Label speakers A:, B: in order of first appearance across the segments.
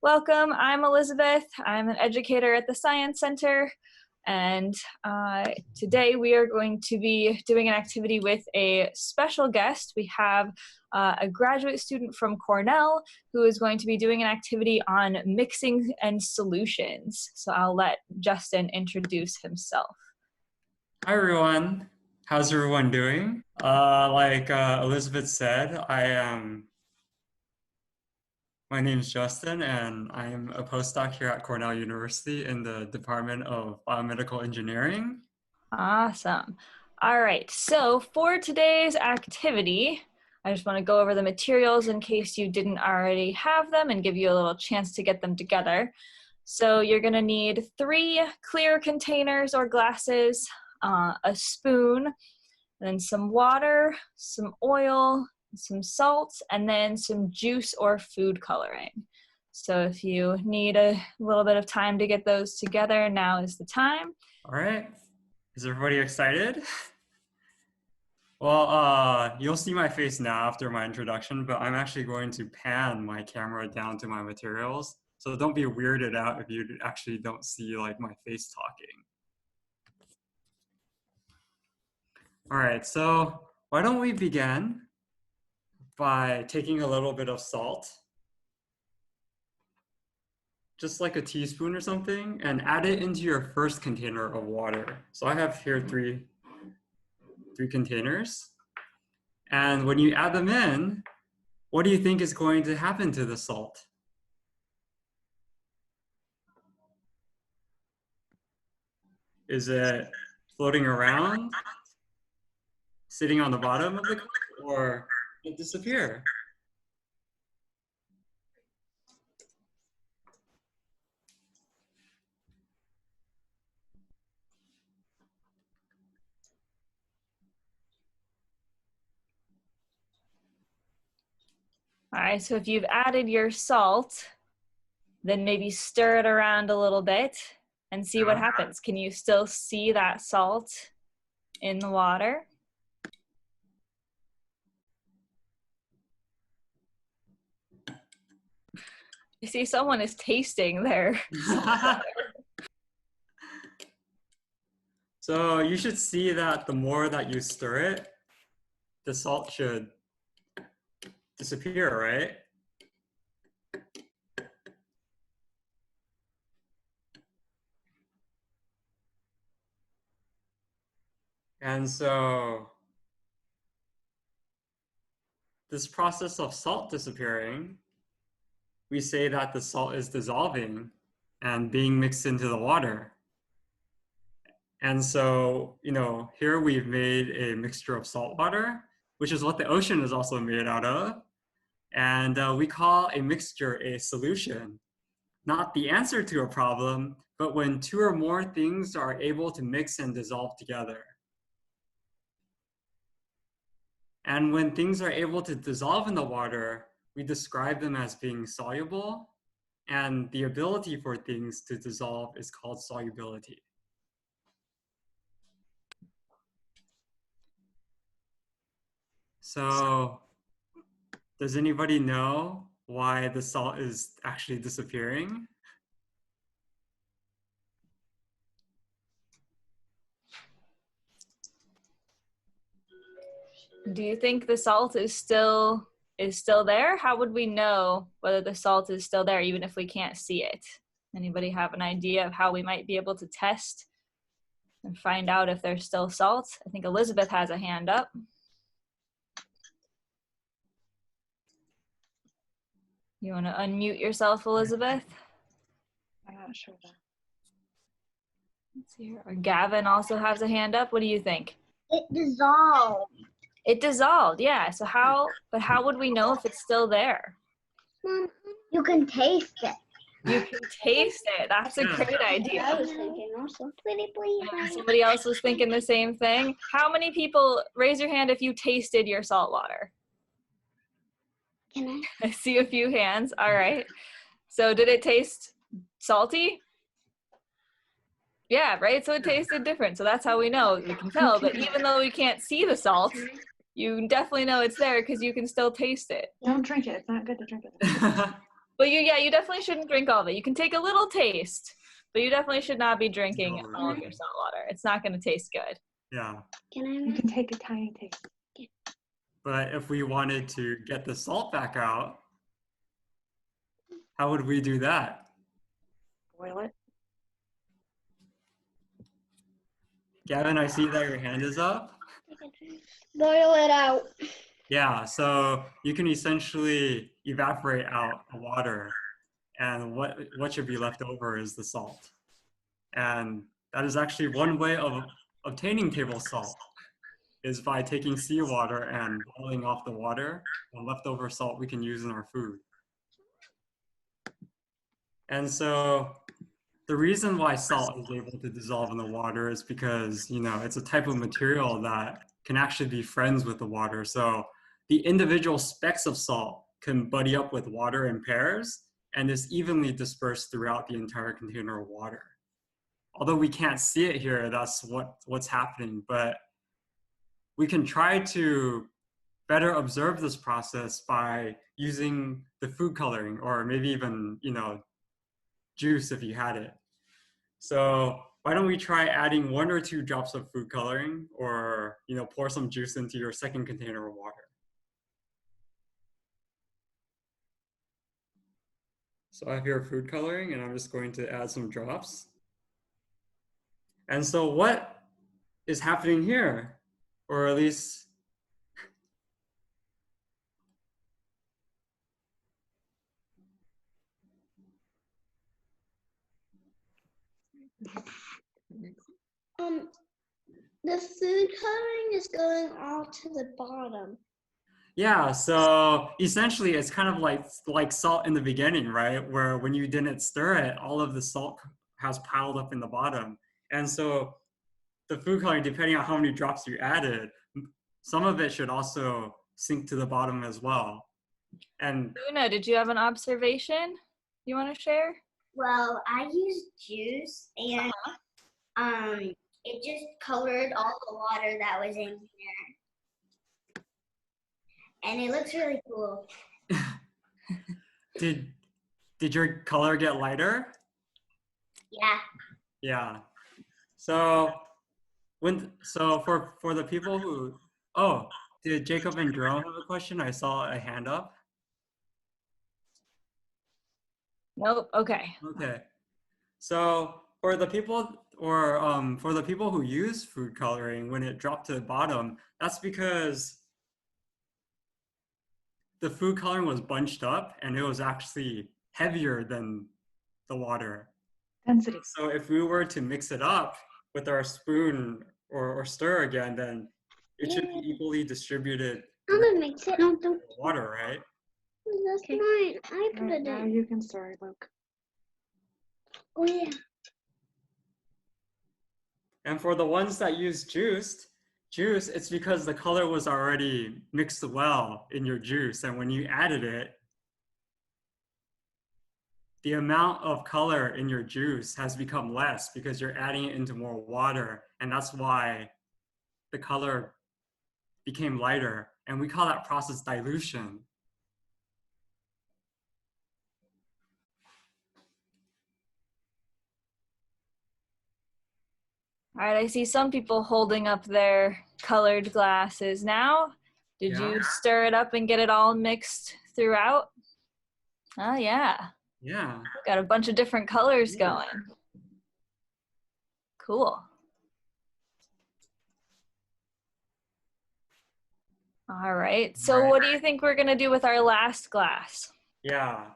A: Welcome, I'm Elizabeth. I'm an educator at the Science Center, and today we are going to be doing an activity with a special guest. We have a graduate student from Cornell who is going to be doing an activity on mixing and solutions. So I'll let Justin introduce himself.
B: Hi everyone, how's everyone doing? Like Elizabeth said, my name is Justin and I'm a postdoc here at Cornell University in the Department of Biomedical Engineering.
A: Awesome. All right, so for today's activity, I just want to go over the materials in case you didn't already have them and give you a little chance to get them together. So you're going to need 3 clear containers or glasses, a spoon, and then some water, some oil, some salt, and then some juice or food coloring. So if you need a little bit of time to get those together, now is the time.
B: All right, is everybody excited? Well, you'll see my face now after my introduction, but I'm actually going to pan my camera down to my materials. So don't be weirded out if you actually don't see like my face talking. All right, so why don't we begin by taking a little bit of salt, just like a teaspoon or something, and add it into your first container of water. So I have here three containers. And when you add them in, what do you think is going to happen to the salt? Is it floating around, sitting on the bottom of the cup, or it disappear?
A: All right, so if you've added your salt, then maybe stir it around a little bit and see what happens. Can you still see that salt in the water? You see someone is tasting their salt.
B: So you should see that the more that you stir it, the salt should disappear, right? And so this process of salt disappearing, we say that the salt is dissolving and being mixed into the water. And so, here we've made a mixture of salt water, which is what the ocean is also made out of. And we call a mixture a solution, not the answer to a problem, but when 2 or more things are able to mix and dissolve together. And when things are able to dissolve in the water, we describe them as being soluble, and the ability for things to dissolve is called solubility. So, does anybody know why the salt is actually disappearing?
A: Do you think the salt is still there? How would we know whether the salt is still there even if we can't see it? Anybody have an idea of how we might be able to test and find out if there's still salt? I think Elizabeth has a hand up. You want to unmute yourself, Elizabeth?
C: I'm not sure.
A: Let's see here. Or Gavin also has a hand up. What do you think?
D: It dissolved.
A: It dissolved, yeah. So how would we know if it's still there?
D: You can taste it.
A: You can taste it. That's a great idea.
D: I was thinking also, please.
A: Somebody else was thinking the same thing. How many people, raise your hand if you tasted your salt water?
D: Can
A: I see a few hands. All right. So did it taste salty? Yeah, right? So it tasted different. So that's how we know. We can tell. But even though we can't see the salt, you definitely know it's there because you can still taste it.
C: Don't drink it. It's not good to drink it.
A: But you definitely shouldn't drink all of it. You can take a little taste, but you definitely should not be drinking
B: No,
A: all of your salt water. It's not going to taste good.
B: Yeah.
C: You can take a tiny taste.
B: But if we wanted to get the salt back out, how would we do that?
C: Boil it.
B: Gavin, I see that your hand is up.
D: Boil it out.
B: Yeah, so you can essentially evaporate out the water, and what should be left over is the salt. And that is actually one way of obtaining table salt, is by taking seawater and boiling off the water, and leftover salt we can use in our food. And so the reason why salt is able to dissolve in the water is because, you know, it's a type of material that can actually be friends with the water. So the individual specks of salt can buddy up with water in pairs and is evenly dispersed throughout the entire container of water. Although we can't see it here, that's what's happening, but we can try to better observe this process by using the food coloring, or maybe even, you know, juice if you had it. So why don't we try adding 1 or 2 drops of food coloring, or, you know, pour some juice into your second container of water. So I have here food coloring, and I'm just going to add some drops. And so what is happening here? Or at least,
D: The food coloring is going all to the bottom.
B: yeah, so essentially it's kind of like salt in the beginning, right? Where when you didn't stir it, all of the salt has piled up in the bottom. And so the food coloring, depending on how many drops you added, some of it should also sink to the bottom as well. And
A: Una, did you have an observation you want to share?
D: Well, I used juice and it just colored all the water that was in here. And it looks really cool.
B: did your color get lighter?
D: Yeah.
B: Yeah. So for the people who, oh, did Jacob and Jerome have a question? I saw a hand up.
A: Nope. Okay.
B: Okay. So for the people who use food coloring, when it dropped to the bottom, that's because the food coloring was bunched up and it was actually heavier than the water.
C: Density.
B: So if we were to mix it up with our spoon or stir again, then it should be equally distributed
D: I'm gonna mix it. No, don't.
B: in the water, right?
D: That's mine. I put
C: Right,
D: it
C: now
D: in.
C: you can stir it, Luke.
D: Oh yeah.
B: And for the ones that use juice, it's because the color was already mixed well in your juice. And when you added it, the amount of color in your juice has become less because you're adding it into more water. And that's why the color became lighter. And we call that process dilution.
A: All right, I see some people holding up their colored glasses now. Did
B: Yeah.
A: you stir it up and get it all mixed throughout? Oh, yeah.
B: Yeah.
A: Got a bunch of different colors
B: Yeah.
A: going. Cool. All right, so
B: Right.
A: what do you think we're gonna do with our last glass?
B: Yeah.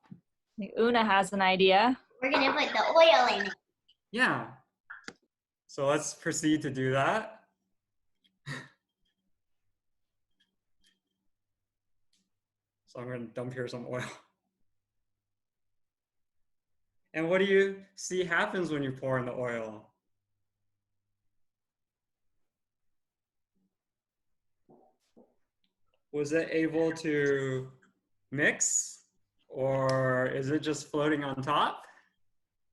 A: I think Una has an idea.
D: We're gonna put the oil in it.
B: Yeah. So let's proceed to do that. So I'm going to dump here some oil. And what do you see happens when you pour in the oil? Was it able to mix, or is it just floating on top?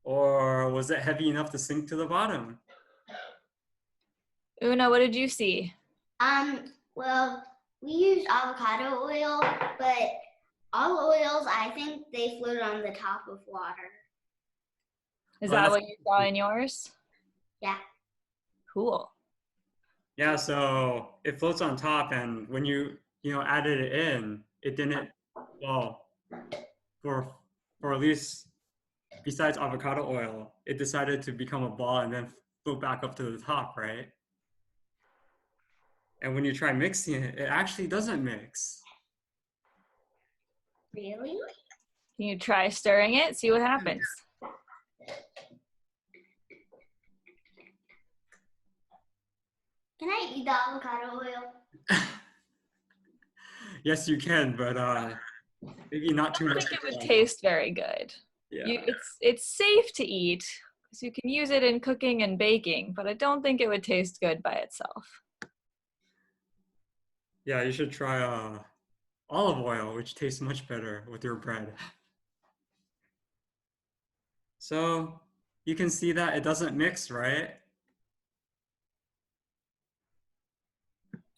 B: Or was it heavy enough to sink to the bottom?
A: Una, what did you see?
D: Well, we used avocado oil, but All oils, I think they float on the top of water.
A: Is
B: Oh,
A: that
B: that's-
A: what you saw in yours?
D: Yeah.
A: Cool.
B: Yeah, so it floats on top, and when you added it in, it didn't, well, for at least besides avocado oil, it decided to become a ball and then float back up to the top, right? And when you try mixing it, it actually doesn't mix.
D: Really?
A: Can you try stirring it? See what happens.
D: Can I eat the avocado oil?
B: Yes, you can, but maybe not too
A: I
B: much.
A: think it would taste very good.
B: Yeah.
A: It's safe to eat because you can use it in cooking and baking, but I don't think it would taste good by itself.
B: Yeah, you should try olive oil, which tastes much better with your bread. So you can see that it doesn't mix, right?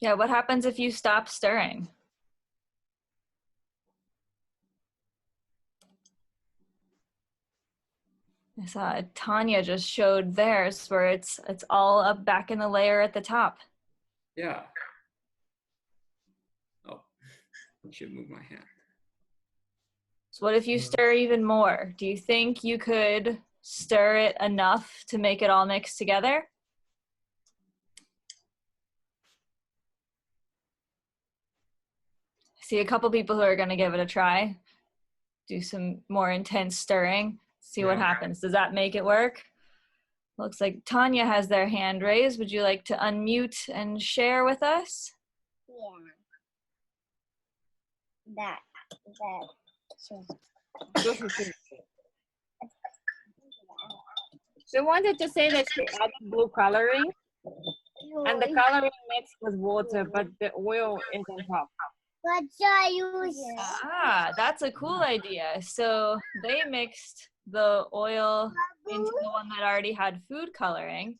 A: Yeah, what happens if you stop stirring? I saw Tanya just showed theirs where it's all up back in the layer at the top.
B: Yeah. Oh, I should move my hand.
A: So what if you stir even more? Do you think you could stir it enough to make it all mix together? I see a couple people who are going to give it a try. Do some more intense stirring. See what
B: Yeah.
A: happens. Does that make it work? Looks like Tanya has their hand raised. Would you like to unmute and share with us?
D: Yeah.
E: She wanted to say that she added blue coloring and the coloring mixed with water, but the oil is on top.
A: Ah, that's a cool idea. So they mixed the oil into the one that already had food coloring,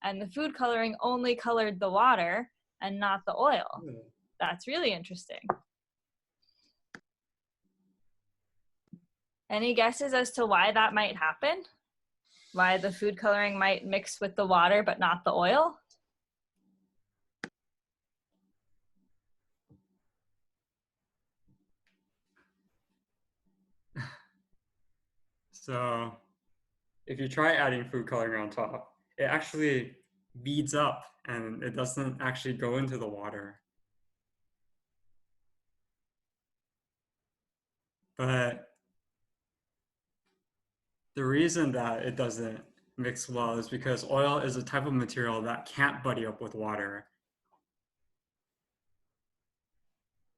A: and the food coloring only colored the water and not the oil. That's really interesting. Any guesses as to why that might happen? Why the food coloring might mix with the water but not the oil?
B: So if you try adding food coloring on top, it actually beads up and it doesn't actually go into the water. But the reason that it doesn't mix well is because oil is a type of material that can't buddy up with water.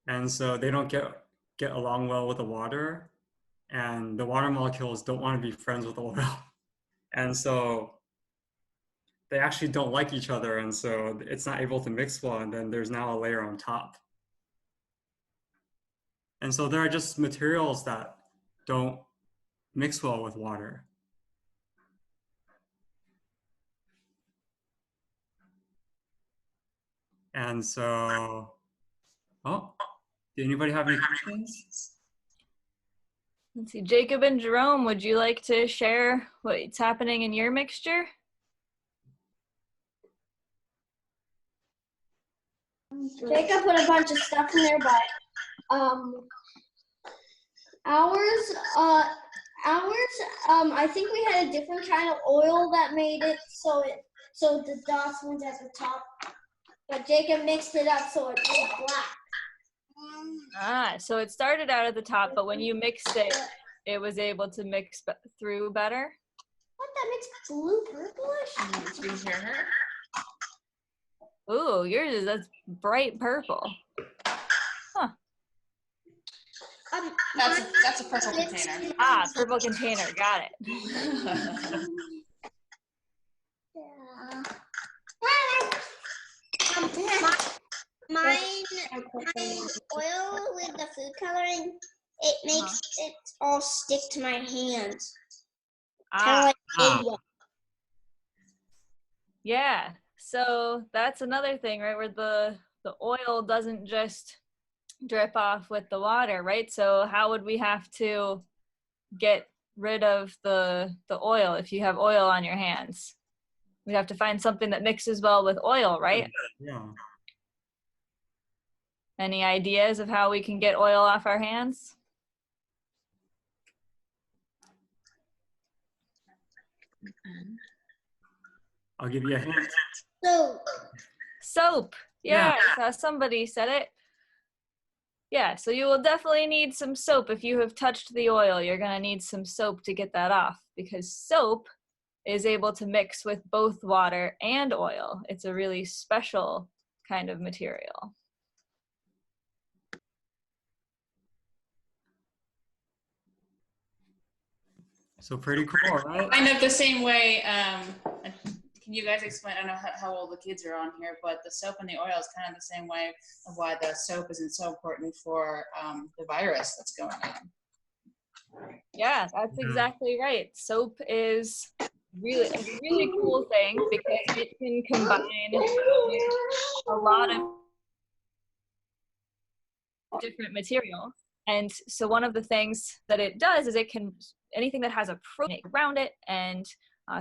B: And so they don't get along well with the water, and the water molecules don't want to be friends with oil. And so they actually don't like each other, and so it's not able to mix well, and then there's now a layer on top. And so there are just materials that don't mix well with water. And so, oh, did anybody have any questions?
A: Let's see, Jacob and Jerome, would you like to share what's happening in your mixture?
F: Jacob put a bunch of stuff in there, but ours, I think we had a different kind of oil that made it so the dots went at the top. But Jacob mixed it up so it was black.
A: Ah, so it started out at the top, but when you mixed it, it was able to mix through better?
F: What, that makes blue purplish?
A: Ooh, yours is that's bright purple. Huh.
G: That's a purple container.
A: Ah, purple container, got it.
D: Mine oil with the food coloring, it makes it all stick to my hands. Kind of like egg white.
A: Yeah, so that's another thing, right, where the oil doesn't just drip off with the water, right? So how would we have to get rid of the oil if you have oil on your hands? We'd have to find something that mixes well with oil, right?
B: Yeah.
A: Any ideas of how we can get oil off our hands?
B: I'll give you a hint.
F: So
A: Soap.
B: Yeah.
A: Yeah, somebody said it. Yeah, so you will definitely need some soap. If you have touched the oil, you're going to need some soap to get that off, because soap is able to mix with both water and oil. It's a really special kind of material.
B: So pretty cool, right?
G: Kind of the same way, can you guys explain, I don't know how old the kids are on here, but the soap and the oil is kind of the same way of why the soap isn't so important for the virus that's going on.
A: Yeah, that's exactly right. Soap is really a really cool thing because it can combine with a lot of different materials. And so one of the things that it does is it can, anything that has a protein around it and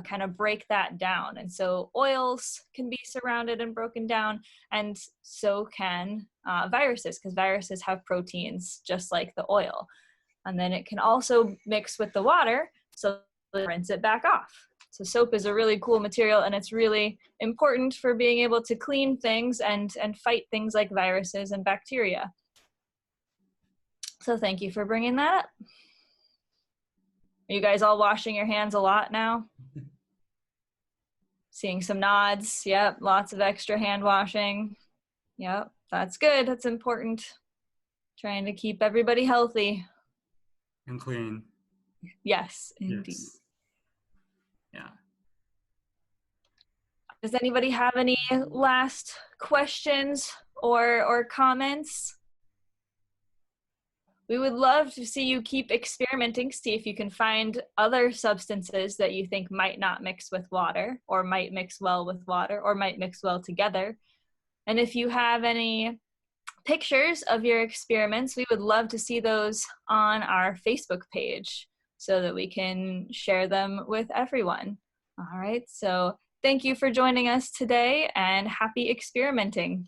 A: kind of break that down. And so oils can be surrounded and broken down, and so can viruses, because viruses have proteins just like the oil. And then it can also mix with the water, so rinse it back off. So soap is a really cool material, and it's really important for being able to clean things and fight things like viruses and bacteria. So thank you for bringing that up. Are you guys all washing your hands a lot now? Seeing some nods. Yep, lots of extra hand washing. Yep, that's good. That's important. Trying to keep everybody healthy.
B: And clean.
A: Yes, indeed.
B: Yes. Yeah.
A: Does anybody have any last questions or comments? We would love to see you keep experimenting, see if you can find other substances that you think might not mix with water, or might mix well with water, or might mix well together. And if you have any pictures of your experiments, we would love to see those on our Facebook page so that we can share them with everyone. All right, so thank you for joining us today, and happy experimenting.